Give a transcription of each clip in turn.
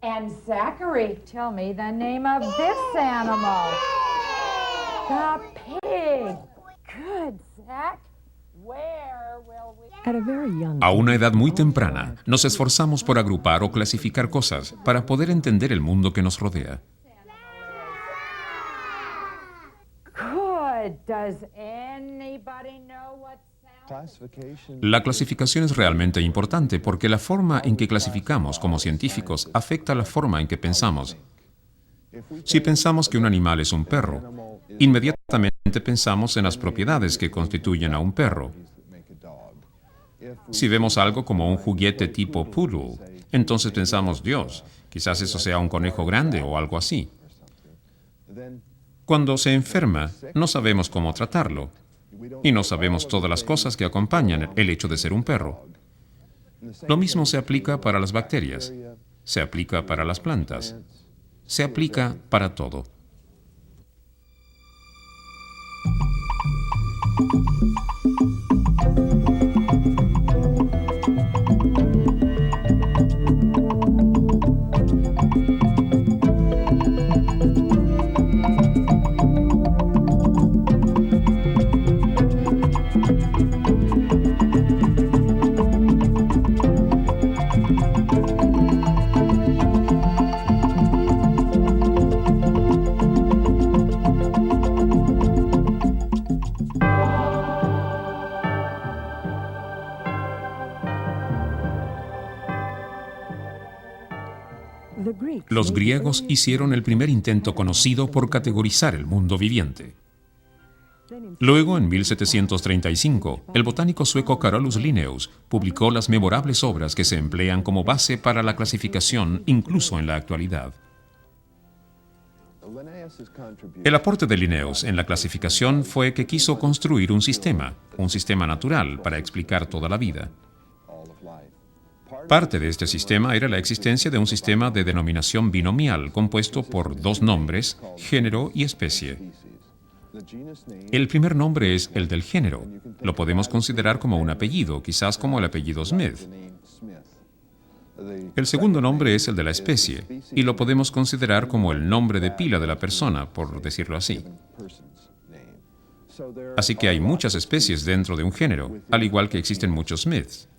And Zachary, tell me the name of this animal. The pig. Good, Zach. Where will we... At a very young A una age, edad muy temprana, nos esforzamos por agrupar o clasificar cosas para poder entender el mundo que nos rodea. Good. Does anybody know what sound... La clasificación es realmente importante porque la forma en que clasificamos como científicos afecta la forma en que pensamos. Si pensamos que un animal es un perro, inmediatamente pensamos en las propiedades que constituyen a un perro. Si vemos algo como un juguete tipo poodle, entonces pensamos, Dios, quizás eso sea un conejo grande o algo así. Cuando se enferma, no sabemos cómo tratarlo. Y no sabemos todas las cosas que acompañan el hecho de ser un perro. Lo mismo se aplica para las bacterias, se aplica para las plantas, se aplica para todo. Los griegos hicieron el primer intento conocido por categorizar el mundo viviente. Luego, en 1735, el botánico sueco Carolus Linnaeus publicó las memorables obras que se emplean como base para la clasificación incluso en la actualidad. El aporte de Linnaeus en la clasificación fue que quiso construir un sistema natural para explicar toda la vida. Parte de este sistema era la existencia de un sistema de denominación binomial compuesto por dos nombres, género y especie. El primer nombre es el del género. Lo podemos considerar como un apellido, quizás como el apellido Smith. El segundo nombre es el de la especie, y lo podemos considerar como el nombre de pila de la persona, por decirlo así. Así que hay muchas especies dentro de un género, al igual que existen muchos Smiths.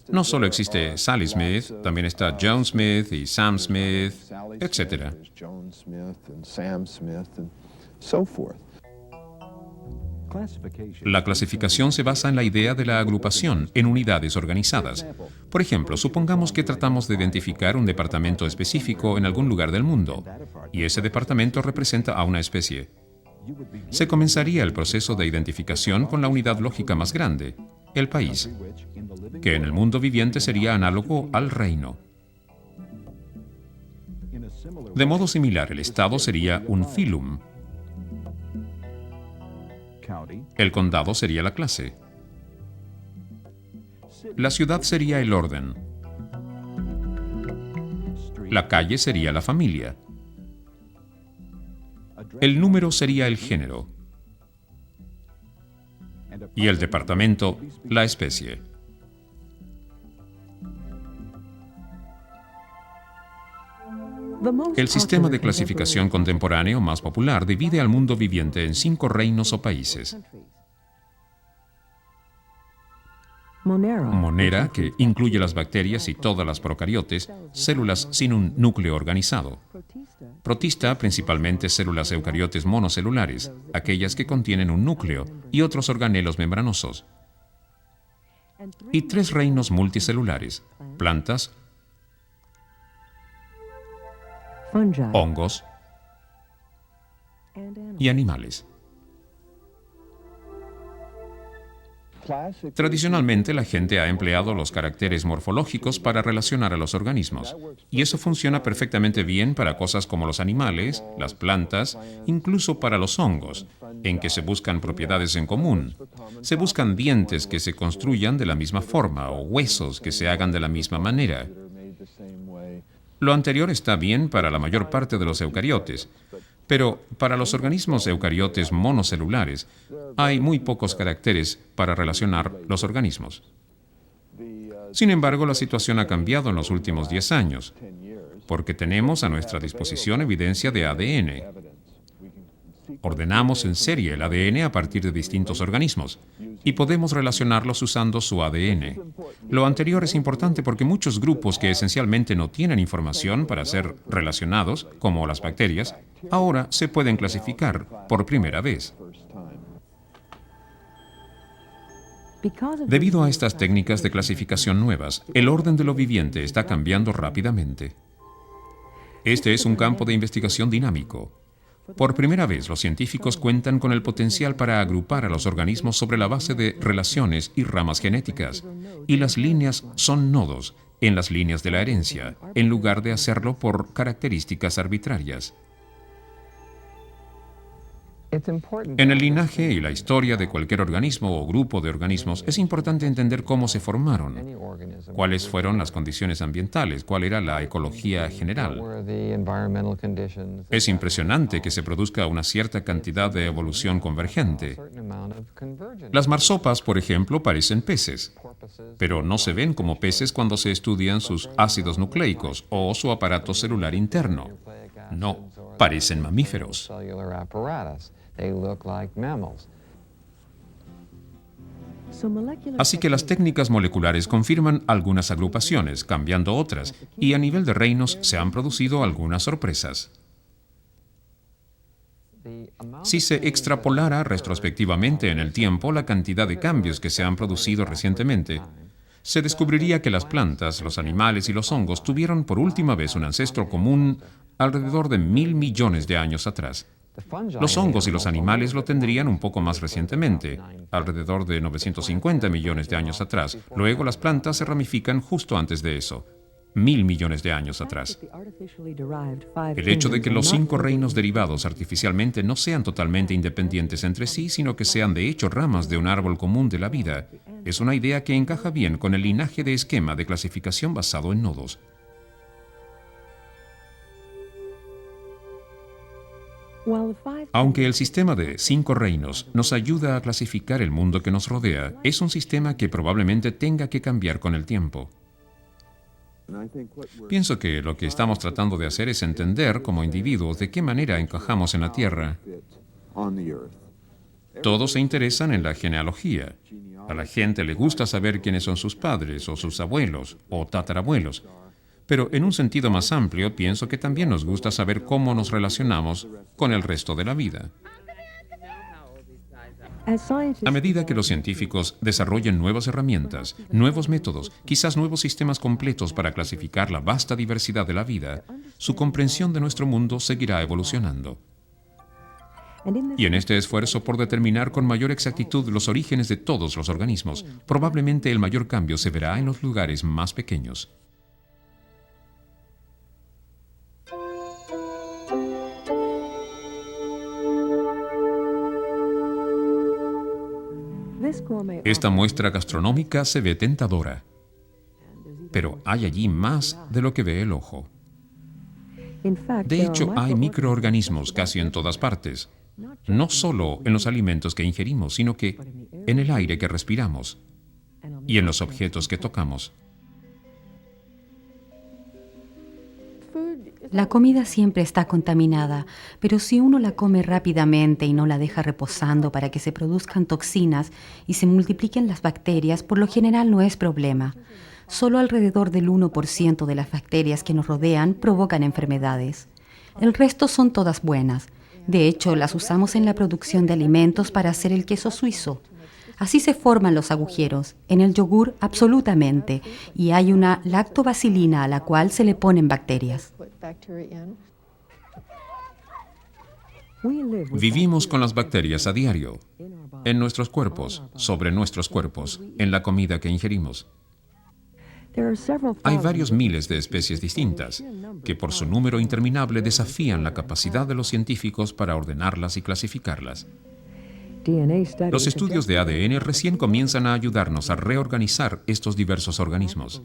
No solo existe Sally Smith, también está John Smith y Sam Smith, etc. La clasificación se basa en la idea de la agrupación en unidades organizadas. Por ejemplo, supongamos que tratamos de identificar un departamento específico en algún lugar del mundo, y ese departamento representa a una especie. Se comenzaría el proceso de identificación con la unidad lógica más grande, el país, que en el mundo viviente sería análogo al reino. De modo similar, el estado sería un phylum. El condado sería la clase. La ciudad sería el orden. La calle sería la familia. El número sería el género. Y el departamento, la especie. El sistema de clasificación contemporáneo más popular divide al mundo viviente en 5 reinos o países. Monera, que incluye las bacterias y todas las procariotes, células sin un núcleo organizado. Protista, principalmente células eucariotes monocelulares, aquellas que contienen un núcleo y otros organelos membranosos. Y 3 reinos multicelulares, plantas, hongos y animales. Tradicionalmente, la gente ha empleado los caracteres morfológicos para relacionar a los organismos, y eso funciona perfectamente bien para cosas como los animales, las plantas, incluso para los hongos, en que se buscan propiedades en común. Se buscan dientes que se construyan de la misma forma o huesos que se hagan de la misma manera. Lo anterior está bien para la mayor parte de los eucariotes, pero para los organismos eucariotes monocelulares hay muy pocos caracteres para relacionar los organismos. Sin embargo, la situación ha cambiado en los últimos 10 años. porque tenemos a nuestra disposición evidencia de ADN. Ordenamos en serie el ADN a partir de distintos organismos y podemos relacionarlos usando su ADN. Lo anterior es importante porque muchos grupos que esencialmente no tienen información para ser relacionados, como las bacterias, ahora se pueden clasificar por primera vez. Debido a estas técnicas de clasificación nuevas, el orden de lo viviente está cambiando rápidamente. Este es un campo de investigación dinámico. Por primera vez, los científicos cuentan con el potencial para agrupar a los organismos sobre la base de relaciones y ramas genéticas, y las líneas son nodos en las líneas de la herencia, en lugar de hacerlo por características arbitrarias. En el linaje y la historia de cualquier organismo o grupo de organismos es importante entender cómo se formaron, cuáles fueron las condiciones ambientales, cuál era la ecología general. Es impresionante que se produzca una cierta cantidad de evolución convergente. Las marsopas, por ejemplo, parecen peces, pero no se ven como peces cuando se estudian sus ácidos nucleicos o su aparato celular interno. No, parecen mamíferos. Así que las técnicas moleculares confirman algunas agrupaciones, cambiando otras, y a nivel de reinos se han producido algunas sorpresas. Si se extrapolara retrospectivamente en el tiempo la cantidad de cambios que se han producido recientemente, se descubriría que las plantas, los animales y los hongos tuvieron por última vez un ancestro común alrededor de 1.000 millones de años atrás. Los hongos y los animales lo tendrían un poco más recientemente, alrededor de 950 millones de años atrás. Luego las plantas se ramifican justo antes de eso, 1.000 millones de años atrás. El hecho de que los 5 reinos derivados artificialmente no sean totalmente independientes entre sí, sino que sean de hecho ramas de un árbol común de la vida, es una idea que encaja bien con el linaje de esquema de clasificación basado en nodos. Aunque el sistema de 5 reinos nos ayuda a clasificar el mundo que nos rodea, es un sistema que probablemente tenga que cambiar con el tiempo. Pienso que lo que estamos tratando de hacer es entender como individuos de qué manera encajamos en la Tierra. Todos se interesan en la genealogía. A la gente le gusta saber quiénes son sus padres o sus abuelos o tatarabuelos. Pero en un sentido más amplio, pienso que también nos gusta saber cómo nos relacionamos con el resto de la vida. A medida que los científicos desarrollen nuevas herramientas, nuevos métodos, quizás nuevos sistemas completos para clasificar la vasta diversidad de la vida, su comprensión de nuestro mundo seguirá evolucionando. Y en este esfuerzo por determinar con mayor exactitud los orígenes de todos los organismos, probablemente el mayor cambio se verá en los lugares más pequeños. Esta muestra gastronómica se ve tentadora, pero hay allí más de lo que ve el ojo. De hecho, hay microorganismos casi en todas partes, no solo en los alimentos que ingerimos, sino que en el aire que respiramos y en los objetos que tocamos. La comida siempre está contaminada, pero si uno la come rápidamente y no la deja reposando para que se produzcan toxinas y se multipliquen las bacterias, por lo general no es problema. Solo alrededor del 1% de las bacterias que nos rodean provocan enfermedades. El resto son todas buenas. De hecho, las usamos en la producción de alimentos para hacer el queso suizo. Así se forman los agujeros. En el yogur, absolutamente. Y hay una lactobacilina a la cual se le ponen bacterias. Vivimos con las bacterias a diario, en nuestros cuerpos, sobre nuestros cuerpos, en la comida que ingerimos. Hay varios miles de especies distintas, que por su número interminable desafían la capacidad de los científicos para ordenarlas y clasificarlas. Los estudios de ADN recién comienzan a ayudarnos a reorganizar estos diversos organismos.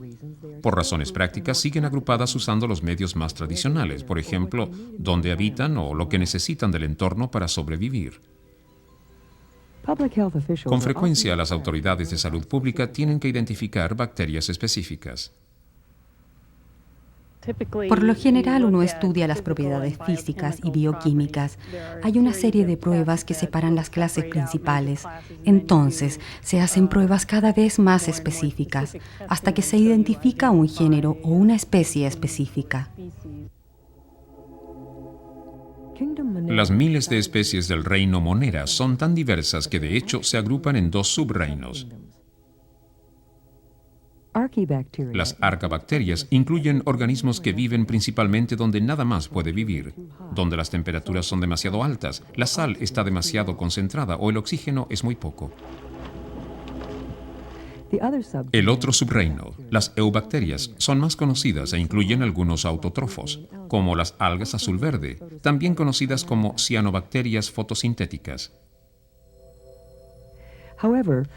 Por razones prácticas, siguen agrupadas usando los medios más tradicionales, por ejemplo, dónde habitan o lo que necesitan del entorno para sobrevivir. Con frecuencia, las autoridades de salud pública tienen que identificar bacterias específicas. Por lo general uno estudia las propiedades físicas y bioquímicas. Hay una serie de pruebas que separan las clases principales. Entonces se hacen pruebas cada vez más específicas hasta que se identifica un género o una especie específica. Las miles de especies del reino Monera son tan diversas que de hecho se agrupan en dos subreinos. Las arcabacterias incluyen organismos que viven principalmente donde nada más puede vivir, donde las temperaturas son demasiado altas, la sal está demasiado concentrada o el oxígeno es muy poco. El otro subreino, las eubacterias, son más conocidas e incluyen algunos autótrofos, como las algas azul verde, también conocidas como cianobacterias fotosintéticas.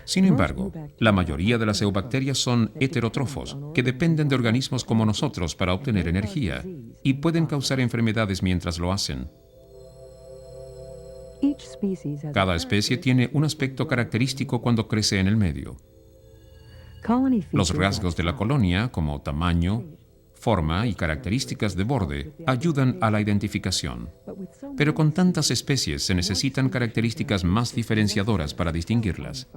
Sin embargo, la mayoría de las eubacterias son heterótrofos, que dependen de organismos como nosotros para obtener energía, y pueden causar enfermedades mientras lo hacen. Cada especie tiene un aspecto característico cuando crece en el medio. Los rasgos de la colonia, como tamaño, forma y características de borde, ayudan a la identificación. Pero con tantas especies se necesitan características más diferenciadoras para distinguirlas.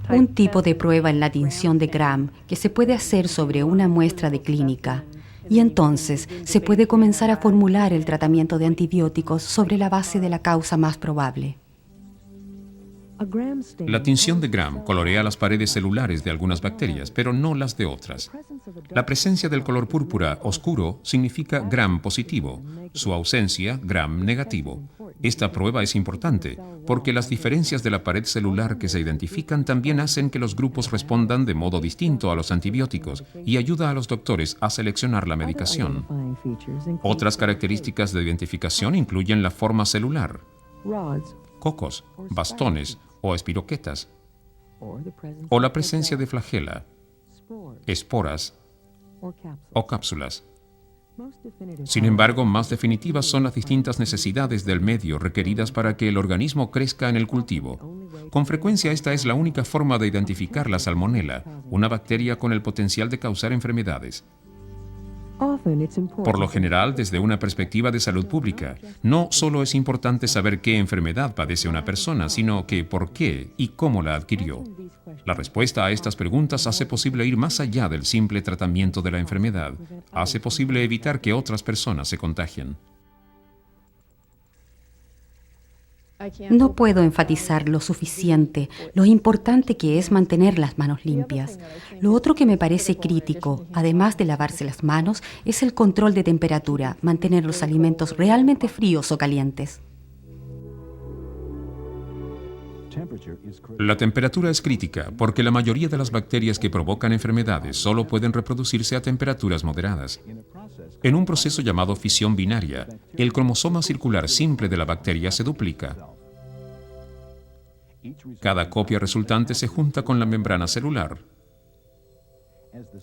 Un tipo de prueba en la tinción de Gram que se puede hacer sobre una muestra de clínica. Y entonces se puede comenzar a formular el tratamiento de antibióticos sobre la base de la causa más probable. La tinción de Gram colorea las paredes celulares de algunas bacterias, pero no las de otras. La presencia del color púrpura oscuro significa Gram positivo, su ausencia Gram negativo. Esta prueba es importante porque las diferencias de la pared celular que se identifican también hacen que los grupos respondan de modo distinto a los antibióticos y ayuda a los doctores a seleccionar la medicación. Otras características de identificación incluyen la forma celular, cocos, bastones o espiroquetas, o la presencia de flagela, esporas o cápsulas. Sin embargo, más definitivas son las distintas necesidades del medio requeridas para que el organismo crezca en el cultivo. Con frecuencia esta es la única forma de identificar la salmonela, una bacteria con el potencial de causar enfermedades. Por lo general, desde una perspectiva de salud pública, no solo es importante saber qué enfermedad padece una persona, sino que por qué y cómo la adquirió. La respuesta a estas preguntas hace posible ir más allá del simple tratamiento de la enfermedad. Hace posible evitar que otras personas se contagien. No puedo enfatizar lo suficiente lo importante que es mantener las manos limpias. Lo otro que me parece crítico, además de lavarse las manos, es el control de temperatura, mantener los alimentos realmente fríos o calientes. La temperatura es crítica porque la mayoría de las bacterias que provocan enfermedades solo pueden reproducirse a temperaturas moderadas. En un proceso llamado fisión binaria, el cromosoma circular simple de la bacteria se duplica. Cada copia resultante se junta con la membrana celular.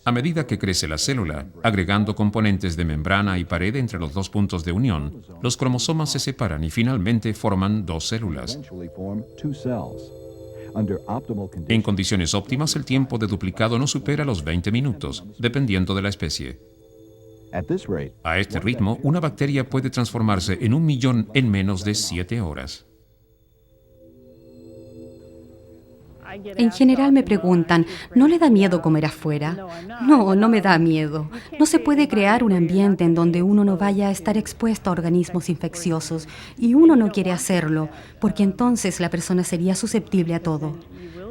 A medida que crece la célula, agregando componentes de membrana y pared entre los dos puntos de unión, los cromosomas se separan y finalmente forman dos células. En condiciones óptimas, el tiempo de duplicado no supera los 20 minutos, dependiendo de la especie. A este ritmo, una bacteria puede transformarse en 1 millón en menos de 7 horas. En general me preguntan, ¿no le da miedo comer afuera? No, no me da miedo. No se puede crear un ambiente en donde uno no vaya a estar expuesto a organismos infecciosos y uno no quiere hacerlo, porque entonces la persona sería susceptible a todo.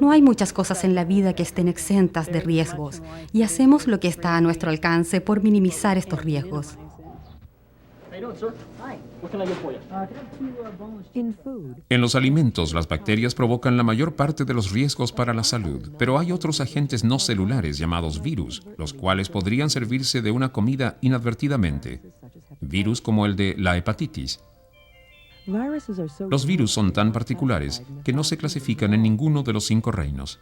No hay muchas cosas en la vida que estén exentas de riesgos y hacemos lo que está a nuestro alcance por minimizar estos riesgos. En los alimentos, las bacterias provocan la mayor parte de los riesgos para la salud, pero hay otros agentes no celulares llamados virus, los cuales podrían servirse de una comida inadvertidamente. Virus como el de la hepatitis. Los virus son tan particulares que no se clasifican en ninguno de los 5 reinos.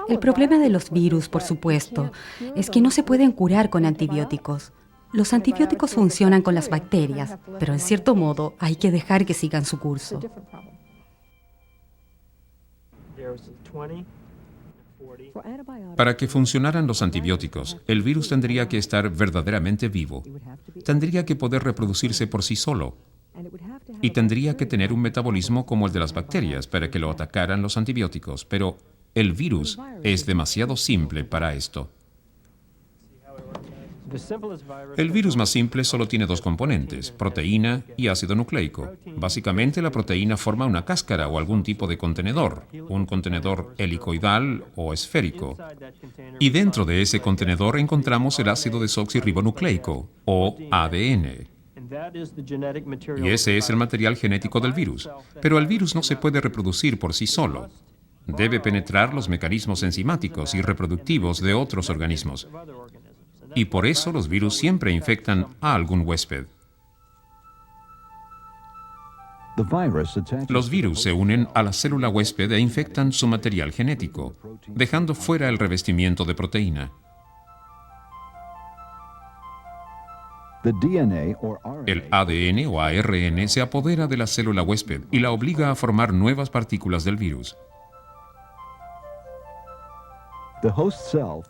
El problema de los virus, por supuesto, es que no se pueden curar con antibióticos. Los antibióticos funcionan con las bacterias, pero en cierto modo hay que dejar que sigan su curso. Para que funcionaran los antibióticos, el virus tendría que estar verdaderamente vivo. Tendría que poder reproducirse por sí solo. Y tendría que tener un metabolismo como el de las bacterias para que lo atacaran los antibióticos. Pero el virus es demasiado simple para esto. El virus más simple solo tiene dos componentes, proteína y ácido nucleico. Básicamente, la proteína forma una cáscara o algún tipo de contenedor, un contenedor helicoidal o esférico. Y dentro de ese contenedor encontramos el ácido desoxirribonucleico, o ADN. Y ese es el material genético del virus. Pero el virus no se puede reproducir por sí solo. Debe penetrar los mecanismos enzimáticos y reproductivos de otros organismos. Y por eso los virus siempre infectan a algún huésped. Los virus se unen a la célula huésped e infectan su material genético, dejando fuera el revestimiento de proteína. El ADN o ARN se apodera de la célula huésped y la obliga a formar nuevas partículas del virus.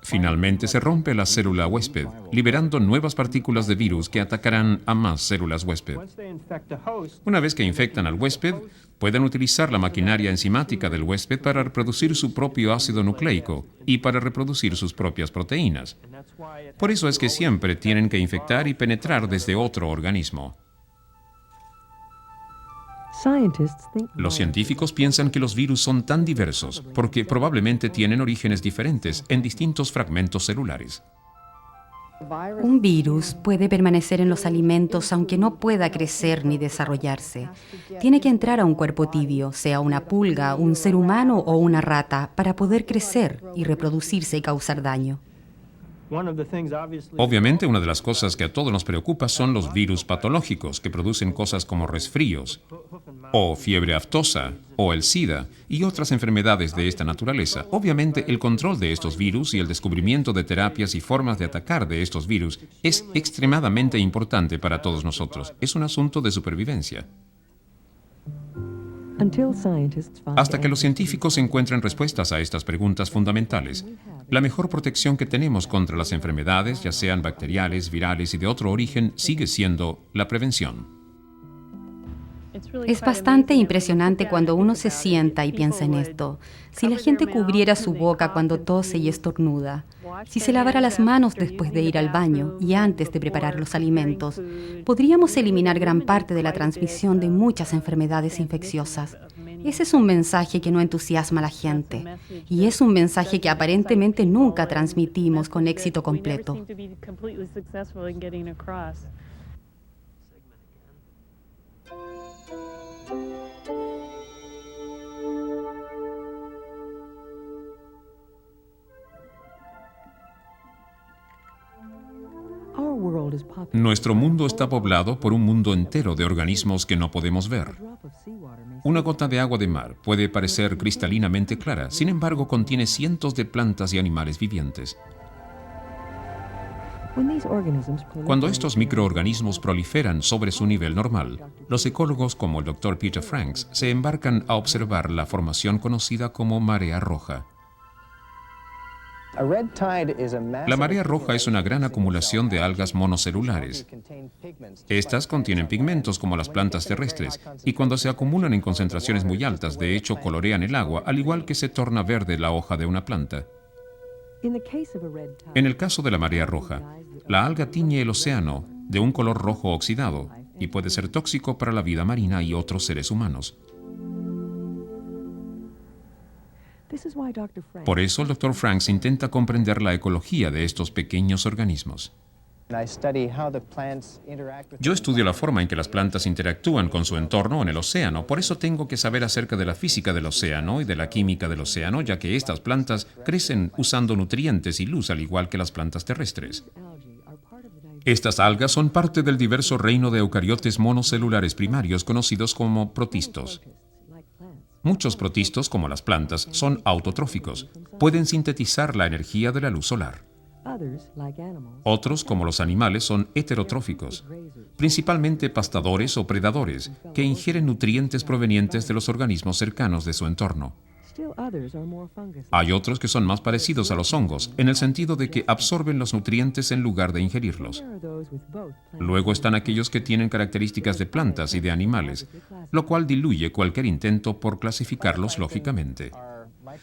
Finalmente se rompe la célula huésped, liberando nuevas partículas de virus que atacarán a más células huésped. Una vez que infectan al huésped, pueden utilizar la maquinaria enzimática del huésped para reproducir su propio ácido nucleico y para reproducir sus propias proteínas. Por eso es que siempre tienen que infectar y penetrar desde otro organismo. Los científicos piensan que los virus son tan diversos porque probablemente tienen orígenes diferentes en distintos fragmentos celulares. Un virus puede permanecer en los alimentos aunque no pueda crecer ni desarrollarse. Tiene que entrar a un cuerpo tibio, sea una pulga, un ser humano o una rata, para poder crecer y reproducirse y causar daño. Obviamente, una de las cosas que a todos nos preocupa son los virus patológicos que producen cosas como resfríos, o fiebre aftosa, o el SIDA, y otras enfermedades de esta naturaleza. Obviamente, el control de estos virus y el descubrimiento de terapias y formas de atacar de estos virus es extremadamente importante para todos nosotros. Es un asunto de supervivencia. Hasta que los científicos encuentren respuestas a estas preguntas fundamentales, la mejor protección que tenemos contra las enfermedades, ya sean bacteriales, virales y de otro origen, sigue siendo la prevención. Es bastante impresionante cuando uno se sienta y piensa en esto. Si la gente cubriera su boca cuando tose y estornuda, si se lavara las manos después de ir al baño y antes de preparar los alimentos, podríamos eliminar gran parte de la transmisión de muchas enfermedades infecciosas. Ese es un mensaje que no entusiasma a la gente, y es un mensaje que aparentemente nunca transmitimos con éxito completo. Nuestro mundo está poblado por un mundo entero de organismos que no podemos ver. Una gota de agua de mar puede parecer cristalinamente clara, sin embargo contiene cientos de plantas y animales vivientes. Cuando estos microorganismos proliferan sobre su nivel normal, los ecólogos como el Dr. Peter Franks se embarcan a observar la formación conocida como marea roja. La marea roja es una gran acumulación de algas monocelulares. Estas contienen pigmentos como las plantas terrestres y cuando se acumulan en concentraciones muy altas, de hecho colorean el agua, al igual que se torna verde la hoja de una planta. En el caso de la marea roja, la alga tiñe el océano de un color rojo oxidado y puede ser tóxico para la vida marina y otros seres humanos. Por eso el Dr. Franks intenta comprender la ecología de estos pequeños organismos. Yo estudio la forma en que las plantas interactúan con su entorno en el océano, por eso tengo que saber acerca de la física del océano y de la química del océano, ya que estas plantas crecen usando nutrientes y luz al igual que las plantas terrestres. Estas algas son parte del diverso reino de eucariotes monocelulares primarios conocidos como protistos. Muchos protistos, como las plantas, son autotróficos. Pueden sintetizar la energía de la luz solar. Otros, como los animales, son heterotróficos, principalmente pastadores o predadores, que ingieren nutrientes provenientes de los organismos cercanos de su entorno. Hay otros que son más parecidos a los hongos, en el sentido de que absorben los nutrientes en lugar de ingerirlos. Luego están aquellos que tienen características de plantas y de animales, lo cual diluye cualquier intento por clasificarlos lógicamente.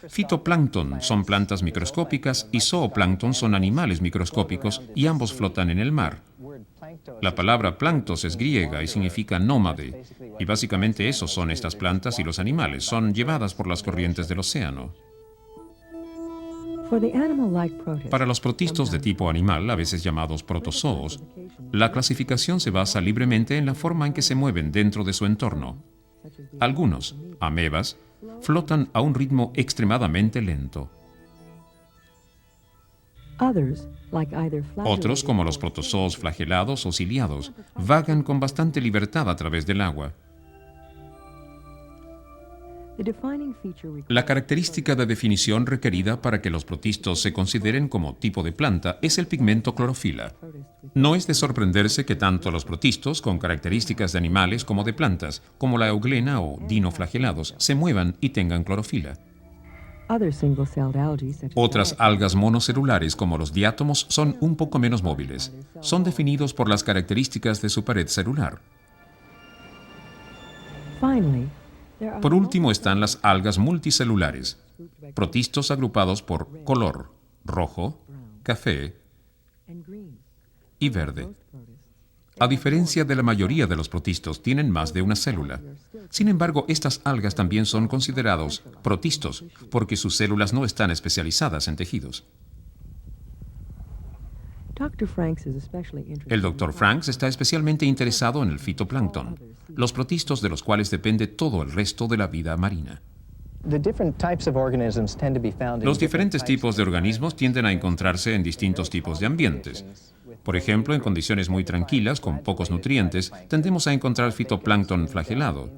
Fitoplancton son plantas microscópicas y zooplancton son animales microscópicos y ambos flotan en el mar. La palabra planctos es griega y significa nómade, y básicamente esos son estas plantas y los animales, son llevadas por las corrientes del océano. Para los protistos de tipo animal, a veces llamados protozoos, la clasificación se basa libremente en la forma en que se mueven dentro de su entorno. Algunos, amebas, flotan a un ritmo extremadamente lento. Otros, como los protozoos flagelados o ciliados, vagan con bastante libertad a través del agua. La característica de definición requerida para que los protistos se consideren como tipo de planta es el pigmento clorofila. No es de sorprenderse que tanto los protistos, con características de animales como de plantas, como la euglena o dinoflagelados, se muevan y tengan clorofila. Otras algas monocelulares, como los diátomos, son un poco menos móviles. Son definidos por las características de su pared celular. Por último están las algas multicelulares, protistos agrupados por color, rojo, café y verde. A diferencia de la mayoría de los protistos, tienen más de una célula. Sin embargo, estas algas también son considerados protistos, porque sus células no están especializadas en tejidos. El Dr. Franks está especialmente interesado en el fitoplancton, los protistos de los cuales depende todo el resto de la vida marina. Los diferentes tipos de organismos tienden a encontrarse en distintos tipos de ambientes. Por ejemplo, en condiciones muy tranquilas, con pocos nutrientes, tendemos a encontrar fitoplancton flagelado.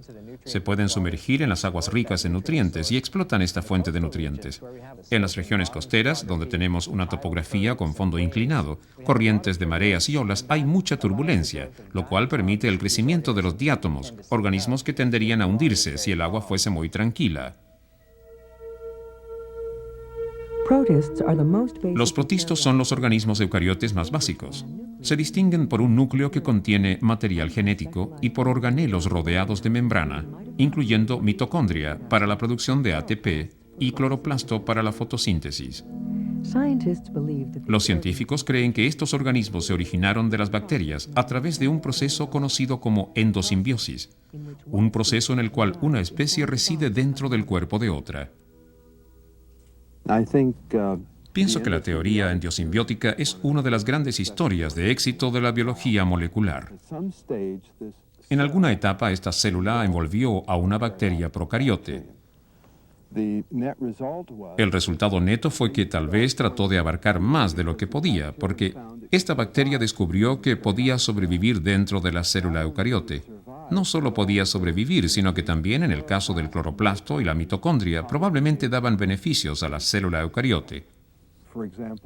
Se pueden sumergir en las aguas ricas en nutrientes y explotan esta fuente de nutrientes. En las regiones costeras, donde tenemos una topografía con fondo inclinado, corrientes de mareas y olas, hay mucha turbulencia, lo cual permite el crecimiento de los diátomos, organismos que tenderían a hundirse si el agua fuese muy tranquila. Los protistos son los organismos eucariotes más básicos. Se distinguen por un núcleo que contiene material genético y por organelos rodeados de membrana, incluyendo mitocondria para la producción de ATP y cloroplasto para la fotosíntesis. Los científicos creen que estos organismos se originaron de las bacterias a través de un proceso conocido como endosimbiosis, un proceso en el cual una especie reside dentro del cuerpo de otra. Pienso que la teoría endosimbiótica es una de las grandes historias de éxito de la biología molecular. En alguna etapa, esta célula envolvió a una bacteria procariote. El resultado neto fue que tal vez trató de abarcar más de lo que podía, porque esta bacteria descubrió que podía sobrevivir dentro de la célula eucariote. No solo podía sobrevivir, sino que también en el caso del cloroplasto y la mitocondria probablemente daban beneficios a la célula eucariote.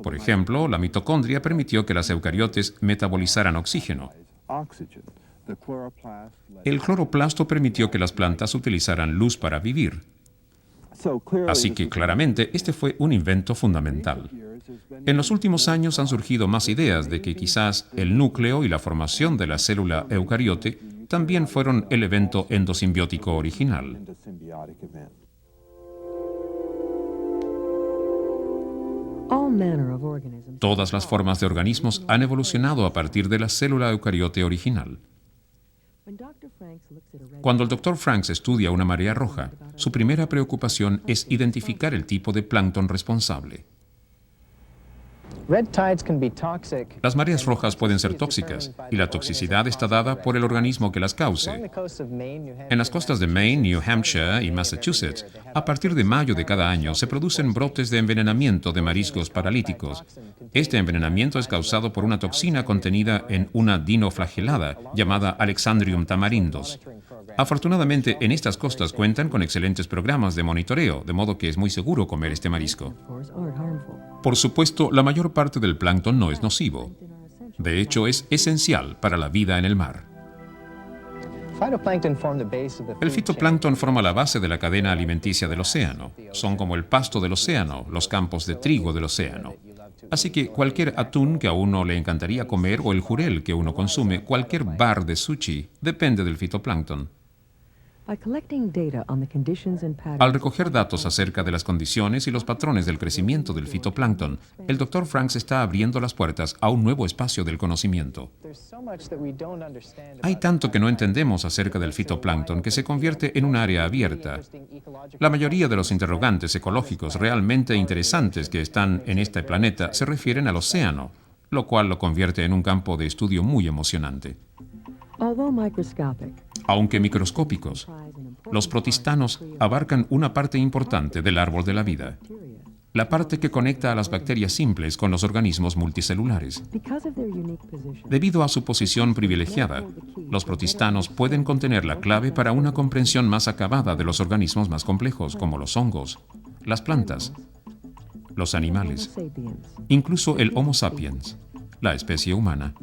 Por ejemplo, la mitocondria permitió que las eucariotes metabolizaran oxígeno. El cloroplasto permitió que las plantas utilizaran luz para vivir. Así que claramente este fue un invento fundamental. En los últimos años han surgido más ideas de que quizás el núcleo y la formación de la célula eucariote también fueron el evento endosimbiótico original. Todas las formas de organismos han evolucionado a partir de la célula eucariote original. Cuando el Dr. Franks estudia una marea roja, su primera preocupación es identificar el tipo de plancton responsable. Las mareas rojas pueden ser tóxicas, y la toxicidad está dada por el organismo que las cause. En las costas de Maine, New Hampshire y Massachusetts, a partir de mayo de cada año se producen brotes de envenenamiento de mariscos paralíticos. Este envenenamiento es causado por una toxina contenida en una dinoflagelada llamada Alexandrium tamarindus. Afortunadamente, en estas costas cuentan con excelentes programas de monitoreo, de modo que es muy seguro comer este marisco. Por supuesto, la mayor parte del plancton no es nocivo. De hecho, es esencial para la vida en el mar. El fitoplancton forma la base de la cadena alimenticia del océano. Son como el pasto del océano, los campos de trigo del océano. Así que cualquier atún que a uno le encantaría comer o el jurel que uno consume, cualquier bar de sushi, depende del fitoplancton. Al recoger datos acerca de las condiciones y los patrones del crecimiento del fitoplancton, el Dr. Franks está abriendo las puertas a un nuevo espacio del conocimiento. Hay tanto que no entendemos acerca del fitoplancton que se convierte en un área abierta. La mayoría de los interrogantes ecológicos realmente interesantes que están en este planeta se refieren al océano, lo cual lo convierte en un campo de estudio muy emocionante. Aunque microscópicos, los protistanos abarcan una parte importante del árbol de la vida, la parte que conecta a las bacterias simples con los organismos multicelulares. Debido a su posición privilegiada, los protistanos pueden contener la clave para una comprensión más acabada de los organismos más complejos, como los hongos, las plantas, los animales, incluso el Homo sapiens, la especie humana.